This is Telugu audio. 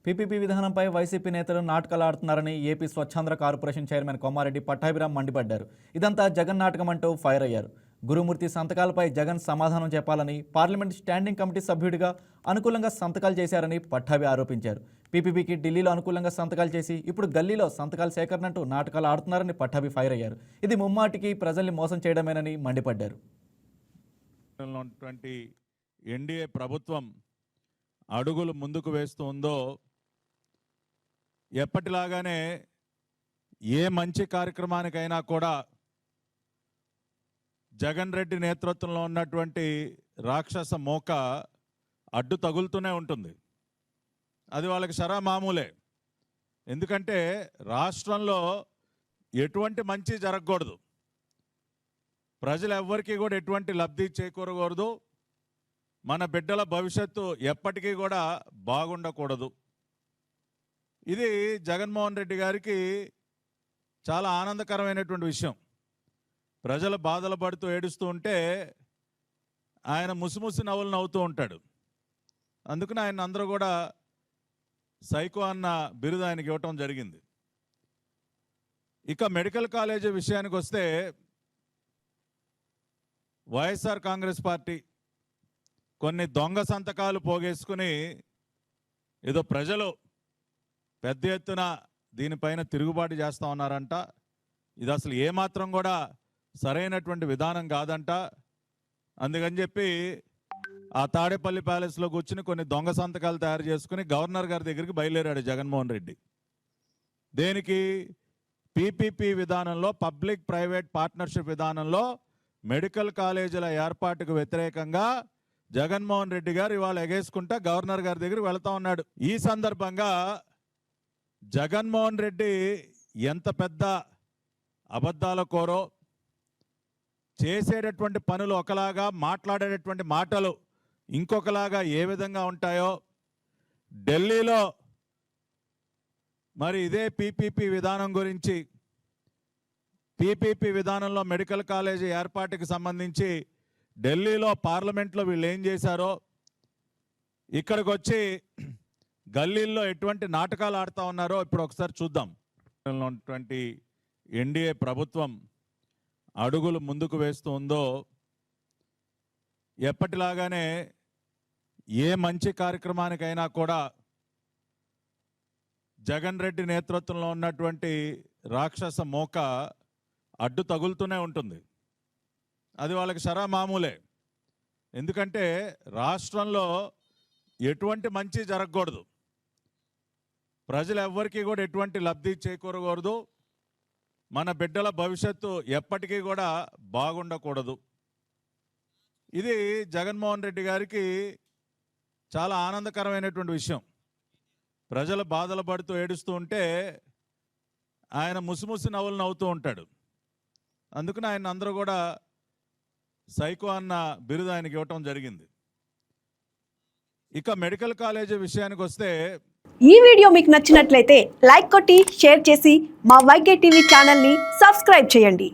పీపీపీ విధానంపై వైసీపీ నేతలు నాటకాలు ఆడుతున్నారని AP Swachhandhra corporation chairman Kommareddy Pattabhiram మండిపడ్డారు. ఇదంతా జగన్ నాటకం అంటూ ఫైర్ అయ్యారు. గురుమూర్తి సంతకాలపై జగన్ సమాధానం చెప్పాలని పార్లమెంట్ స్టాండింగ్ కమిటీ సభ్యుడిగా అనుకూలంగా సంతకాలు చేశారని పట్టాభి ఆరోపించారు. పీపీపీకి ఢిల్లీలో అనుకూలంగా సంతకాలు చేసి ఇప్పుడు గల్లీలో సంతకాల సేకరణ అంటూ నాటకాలు ఆడుతున్నారని పట్టాభి ఫైర్ అయ్యారు. ఇది ముమ్మాటికి ప్రజల్ని మోసం చేయడమేనని మండిపడ్డారు. ఎన్డీఏ ప్రభుత్వం అడుగులు ముందుకు వేస్తూ ఉందో ఎప్పటిలాగానే ఏ మంచి కార్యక్రమానికైనా కూడా జగన్ రెడ్డి నేతృత్వంలో ఉన్నటువంటి రాక్షస మోక అడ్డు తగులుతూనే ఉంటుంది. అది వాళ్ళకి షరా మామూలే. ఎందుకంటే రాష్ట్రంలో ఎటువంటి మంచి జరగకూడదు, ప్రజలు ఎవ్వరికీ కూడా ఎటువంటి లబ్ధి చేకూరకూడదు, మన బిడ్డల భవిష్యత్తు ఎప్పటికీ కూడా బాగుండకూడదు. ఇది జగన్మోహన్ రెడ్డి గారికి చాలా ఆనందకరమైనటువంటి విషయం. ప్రజలు బాధలు పడుతూ ఏడుస్తూ ఉంటే ఆయన ముసిముసి నవ్వులు నవ్వుతూ ఉంటాడు. అందుకని ఆయన అందరూ కూడా సైకో అన్న బిరుదు ఆయనకి ఇవ్వటం జరిగింది. ఇక మెడికల్ కాలేజీ విషయానికి వస్తే వైఎస్ఆర్ కాంగ్రెస్ పార్టీ కొన్ని దొంగ సంతకాలు పోగేసుకుని ఏదో ప్రజలు పెద్ద ఎత్తున దీనిపైన తిరుగుబాటు చేస్తూ ఉన్నారంట. ఇది అసలు ఏమాత్రం కూడా సరైనటువంటి విధానం కాదంట. అందుకని చెప్పి ఆ తాడేపల్లి ప్యాలెస్లో కూర్చుని కొన్ని దొంగ సంతకాలు తయారు చేసుకుని గవర్నర్ గారి దగ్గరికి బయలుదేరాడు జగన్మోహన్ రెడ్డి. దేనికి? పీపీపీ విధానంలో, పబ్లిక్ ప్రైవేట్ పార్ట్నర్షిప్ విధానంలో మెడికల్ కాలేజీల ఏర్పాటుకు వ్యతిరేకంగా జగన్మోహన్ రెడ్డి గారు ఇవాళ ఎగేసుకుంటా గవర్నర్ గారి దగ్గరికి వెళ్తా ఉన్నాడు. ఈ సందర్భంగా జగన్మోహన్ రెడ్డి ఎంత పెద్ద అబద్ధాల కోరో, చేసేటటువంటి పనులు ఒకలాగా, మాట్లాడేటటువంటి మాటలు ఇంకొకలాగా ఏ విధంగా ఉంటాయో ఢిల్లీలో మరి ఇదే పీపీపీ విధానం గురించి, పీపీపీ విధానంలో మెడికల్ కాలేజీ ఏర్పాటుకి సంబంధించి ఢిల్లీలో పార్లమెంట్లో వీళ్ళు ఏం చేశారో, ఇక్కడికి వచ్చి గల్లీల్లో ఎటువంటి నాటకాలు ఆడుతూ ఉన్నారో ఇప్పుడు ఒకసారి చూద్దాం. ఎన్డీఏ ప్రభుత్వం అడుగులు ముందుకు వేస్తూ ఉందో ఎప్పటిలాగానే ఏ మంచి కార్యక్రమానికైనా కూడా జగన్ రెడ్డి నేతృత్వంలో ఉన్నటువంటి రాక్షస మోక అడ్డు తగులుతూనే ఉంటుంది. అది వాళ్ళకి షరా మామూలే. ఎందుకంటే రాష్ట్రంలో ఎటువంటి మంచి జరగకూడదు, ప్రజలు ఎవ్వరికీ కూడా ఎటువంటి లబ్ధి చేకూరకూడదు, మన బిడ్డల భవిష్యత్తు ఎప్పటికీ కూడా బాగుండకూడదు. ఇది జగన్మోహన్ రెడ్డి గారికి చాలా ఆనందకరమైనటువంటి విషయం. ప్రజలు బాధలు పడుతూ ఏడుస్తూ ఉంటే ఆయన ముసిముసి నవ్వులు నవ్వుతూ ఉంటాడు. అందుకని ఆయన అందరూ కూడా సైకో అన్న బిరుదు ఆయనకి ఇవ్వటం జరిగింది. ఇక మెడికల్ కాలేజీ విషయానికి వస్తే ఈ వీడియో మీకు నచ్చినట్లయితే లైక్ కొట్టి షేర్ చేసి మా వైకే టీవీ ఛానల్ని సబ్స్క్రైబ్ చేయండి.